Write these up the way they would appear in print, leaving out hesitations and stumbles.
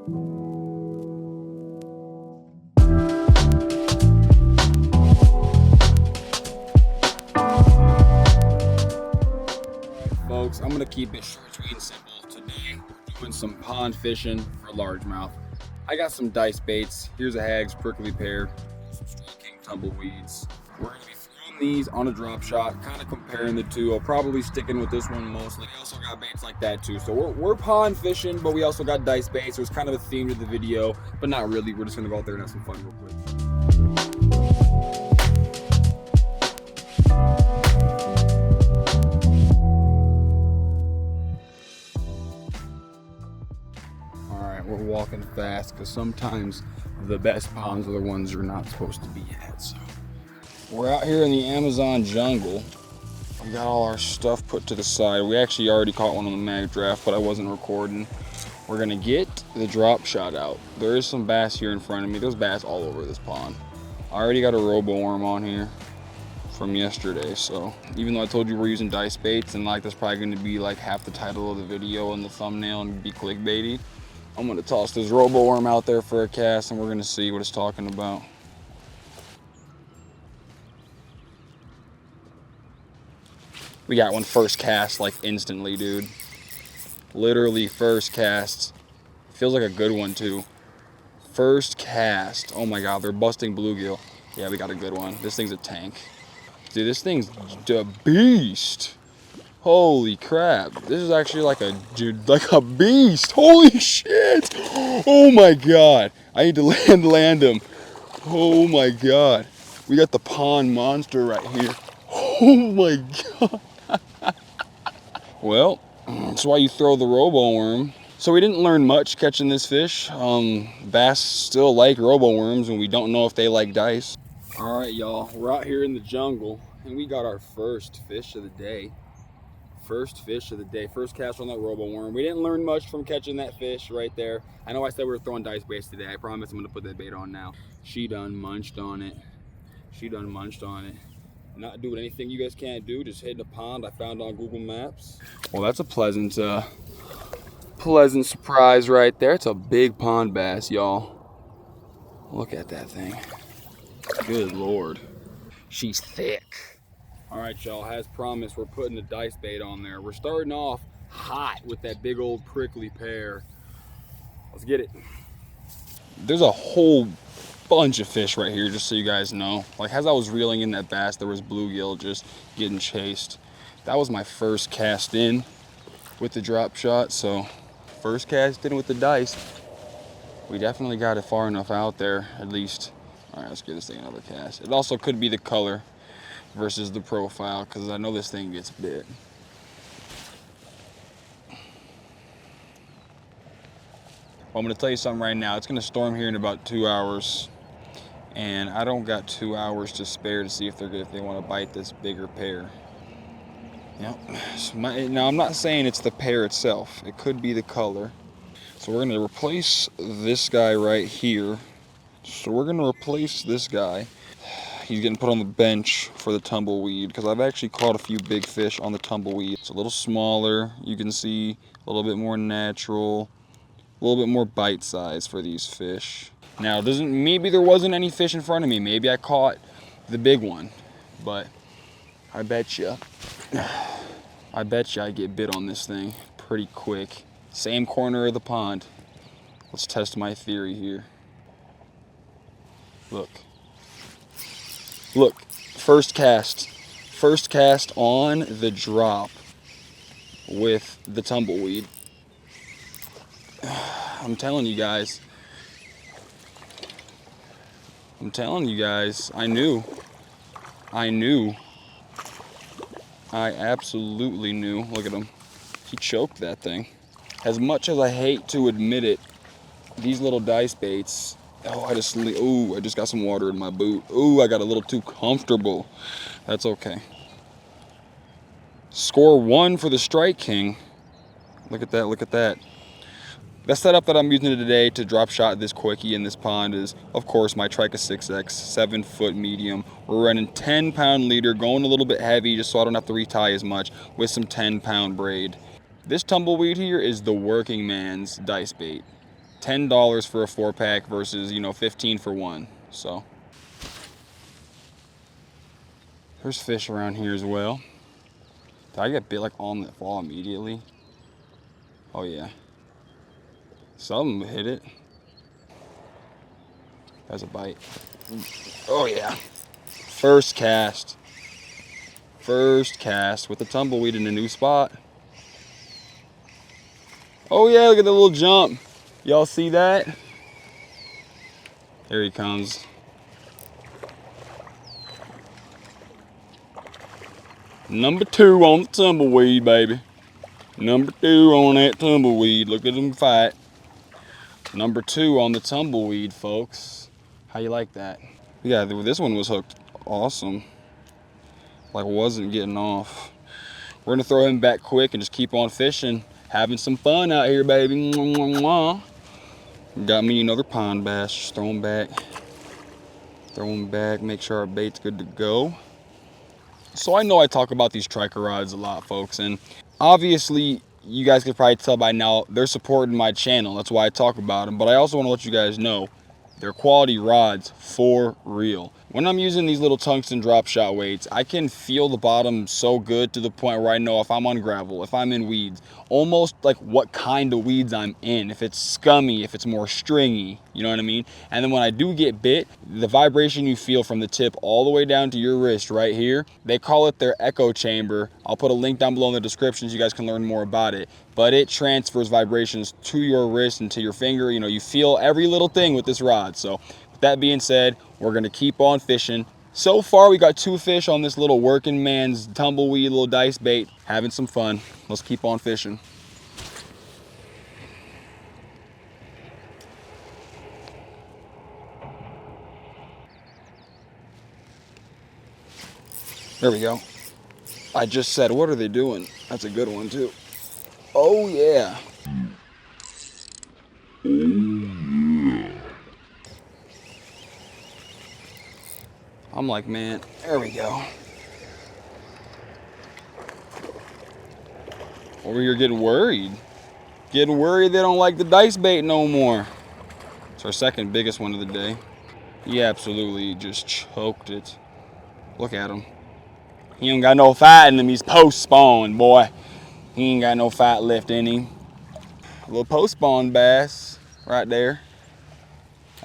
Folks, I'm gonna keep it short, sweet, and simple. Today, we're doing some pond fishing for largemouth. I got some dice baits. Here's a Hag's prickly pear, some Strike King tumbleweeds. We're gonna be throwing these on a drop shot, kind of comparing the two. I'll probably sticking with this one mostly. I also got baits like that too. So we're pond fishing, but we also got dice baits. There's kind of a theme to the video, but not really. We're just gonna go out there and have some fun real quick. We're walking fast because sometimes the best ponds are the ones you're not supposed to be at. So we're out here in the Amazon jungle. We got all our stuff put to the side. We actually already caught one on the mag draft, but I wasn't recording. We're gonna get the drop shot out. There is some bass here in front of me. There's bass all over this pond. I already got a roboorm on here from yesterday, so even though I told you we're using dice baits and like that's probably going to be like half the title of the video and the thumbnail and be clickbaity, I'm gonna toss this roboorm out there for a cast and we're gonna see what it's talking about. We got one first cast like instantly, dude. Literally first cast. Feels like a good one too. First cast. Oh my God, they're busting bluegill. Yeah, we got a good one. This thing's a tank. Dude, this thing's a beast. Holy crap. This is actually like a beast. Holy shit. Oh my God. I need to land him. Oh my God. We got the pond monster right here. Oh my God. Well, that's why you throw the roboworm. So we didn't learn much catching this fish. Bass still like roboworms and we don't know if they like dice. All right, y'all, we're out here in the jungle and we got our first fish of the day. First fish of the day, first cast on that roboworm. We didn't learn much from catching that fish right there. I know I said we were throwing dice baits today. I promise I'm gonna put that bait on now. She done munched on it. She done munched on it. Not doing anything you guys can't do, just hitting a pond I found on Google Maps. Well, that's a pleasant surprise right there. It's a big pond bass, y'all. Look at that thing. Good Lord. She's thick. All right, y'all, as promised, we're putting the dice bait on there. We're starting off hot with that big old prickly pear. Let's get it. There's a whole bunch of fish right here, just so you guys know. Like, as I was reeling in that bass, there was bluegill just getting chased. That was my first cast in with the drop shot, so first cast in with the dice. We definitely got it far enough out there, at least. All right, let's give this thing another cast. It also could be the color versus the profile, because I know this thing gets bit. Well, I'm going to tell you something right now. It's going to storm here in about 2 hours, and I don't got 2 hours to spare to see if they want to bite this bigger pear. Yep. Now, I'm not saying it's the pear itself. It could be the color. So we're going to replace this guy right here. So we're going to replace this guy. He's getting put on the bench for the tumbleweed because I've actually caught a few big fish on the tumbleweed. It's a little smaller, you can see, a little bit more natural, a little bit more bite size for these fish. Now, maybe there wasn't any fish in front of me. Maybe I caught the big one, but I bet you I get bit on this thing pretty quick. Same corner of the pond. Let's test my theory here. Look, first cast on the drop with the tumbleweed. I'm telling you guys, I knew, I absolutely knew. Look at him, he choked that thing. As much as I hate to admit it, these little dice baits, I just got some water in my boot. Ooh, I got a little too comfortable. That's okay. Score 1 for the Strike King. Look at that. The setup that I'm using today to drop shot this quickie in this pond is, of course, my Trica 6X 7-foot medium. We're running 10-pound leader, going a little bit heavy just so I don't have to retie as much with some 10-pound braid. This tumbleweed here is the working man's dice bait. $10 for a 4-pack versus, you know, 15 for one. So there's fish around here as well. Did I get bit like on the fall immediately? Oh yeah. Something hit it. That's a bite. Oh yeah. First cast. First cast with the tumbleweed in a new spot. Oh yeah, look at the little jump. Y'all see that? Here he comes. Number 2 on the tumbleweed, baby. Number 2 on that tumbleweed. Look at him fight. Number 2 on the tumbleweed, folks. How you like that? Yeah, this one was hooked awesome. Like, wasn't getting off. We're gonna throw him back quick and just keep on fishing. Having some fun out here, baby. Mwah, mwah, mwah. Got me another pond bass. Just throw him back. Throw him back. Make sure our bait's good to go. So I know I talk about these triker rods a lot, folks, and obviously you guys could probably tell by now they're supporting my channel. That's why I talk about them. But I also want to let you guys know they're quality rods for real. When I'm using these little tungsten drop shot weights, I can feel the bottom so good to the point where I know if I'm on gravel, if I'm in weeds, almost like what kind of weeds I'm in. If it's scummy, if it's more stringy, you know what I mean? And then when I do get bit, the vibration you feel from the tip all the way down to your wrist right here, they call it their echo chamber. I'll put a link down below in the description so you guys can learn more about it. But it transfers vibrations to your wrist and to your finger. You know, you feel every little thing with this rod. So with that being said, we're gonna keep on fishing. So far, we got 2 fish on this little working man's tumbleweed little dice bait. Having some fun. Let's keep on fishing. There we go. I just said, what are they doing? That's a good one too. Oh yeah. I'm like, man, there we go. Over here getting worried. Getting worried they don't like the dice bait no more. It's our second biggest one of the day. He absolutely just choked it. Look at him. He ain't got no fight in him. He's post-spawn, boy. He ain't got no fight left in him. A little post-spawn bass right there.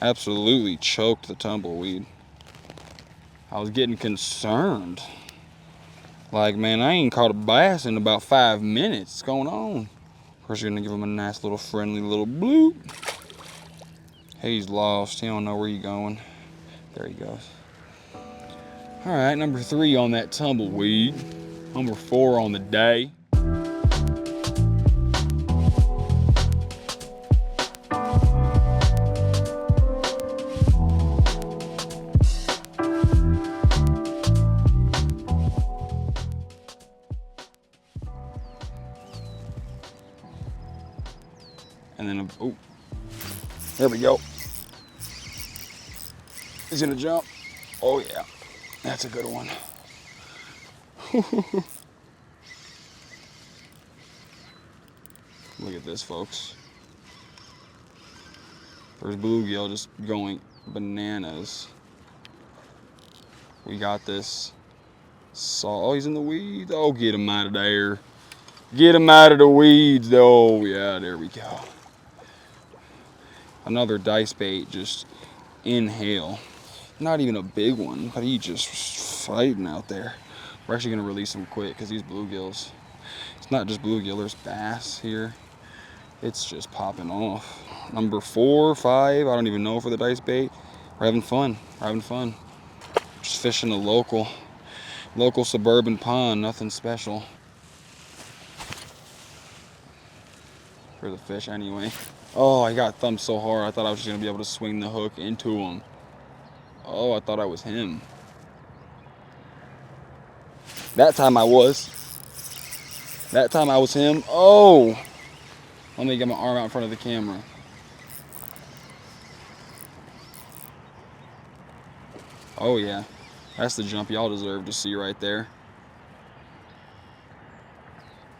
Absolutely choked the tumbleweed. I was getting concerned. Like, man, I ain't caught a bass in about 5 minutes. What's going on? First, you're gonna give him a nice little friendly little bloop. He's lost. He don't know where he's going. There he goes. All right, number 3 on that tumbleweed. Number 4 on the day. And then, oh, there we go. He's gonna jump. Oh yeah, that's a good one. Look at this, folks. There's bluegill just going bananas. We got this. Oh, he's in the weeds. Oh, get him out of there. Get him out of the weeds. Oh yeah, there we go. Another dice bait, just inhale. Not even a big one, but he just fighting out there. We're actually gonna release him quick because these bluegills, it's not just bluegill, there's bass here. It's just popping off. Number 4, 5, I don't even know for the dice bait. We're having fun, we're having fun. Just fishing a local suburban pond, nothing special. For the fish anyway. Oh, I got thumped so hard, I thought I was just gonna be able to swing the hook into him. Oh, I thought I was him. That time I was. That time I was him. Oh! Let me get my arm out in front of the camera. Oh yeah. That's the jump y'all deserve to see right there.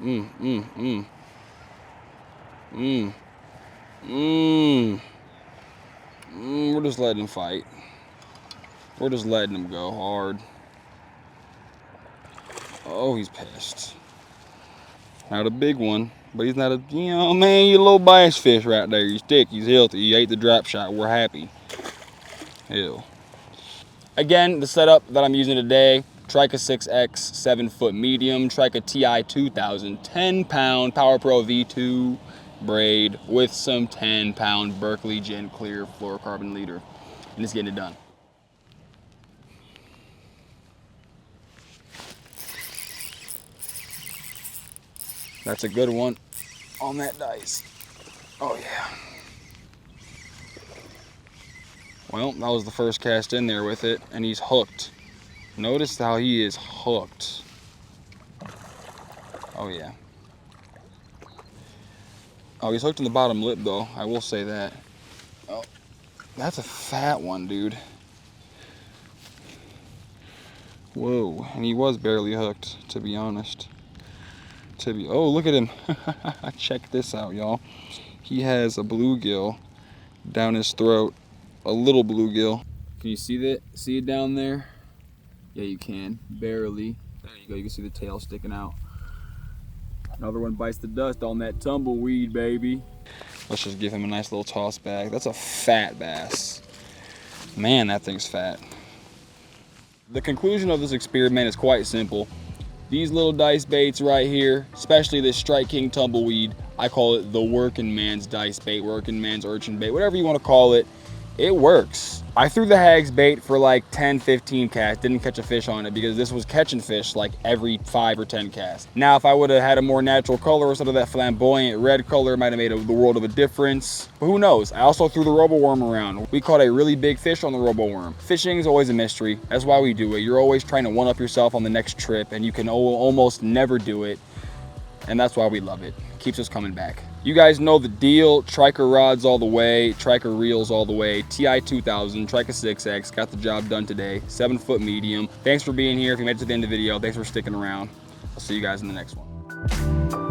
Mmm. We're just letting him fight. We're just letting him go hard. Oh, he's pissed. Not a big one, but he's not a, you know, man, you little bass fish right there. He's thick, he's healthy, he ate the drop shot, we're happy. Hell. Again, the setup that I'm using today, Trika 6X 7-foot medium, Trika TI 2000, 10-pound Power Pro V2 braid with some 10-pound Berkeley Gent Clear fluorocarbon leader. And it's getting it done. That's a good one on that dice. Oh yeah. Well, that was the first cast in there with it, and he's hooked. Notice how he is hooked. Oh yeah. Oh, he's hooked in the bottom lip though, I will say that. Oh, that's a fat one, dude. Whoa, and he was barely hooked, to be honest. Oh, look at him. Check this out, y'all. He has a bluegill down his throat. A little bluegill. Can you see that? See it down there? Yeah, you can. Barely. There you go. You can see the tail sticking out. Another one bites the dust on that tumbleweed, baby. Let's just give him a nice little toss back. That's a fat bass. Man, that thing's fat. The conclusion of this experiment is quite simple. These little dice baits right here, especially this Strike King tumbleweed, I call it the working man's dice bait, working man's urchin bait, whatever you want to call it, it works. I threw the hags bait for like 10, 15 casts, didn't catch a fish on it because this was catching fish like every 5 or 10 casts. Now, if I would have had a more natural color instead of that flamboyant red color, it might have made the world of a difference. But who knows? I also threw the roboorm around. We caught a really big fish on the roboorm. Fishing is always a mystery. That's why we do it. You're always trying to one-up yourself on the next trip, and you can almost never do it. And that's why we love it. Keeps us coming back. You guys know the deal. Trika rods all the way, Trika reels all the way, TI 2000, Trika 6X, got the job done today, 7-foot medium. Thanks for being here. If you made it to the end of the video, thanks for sticking around. I'll see you guys in the next one.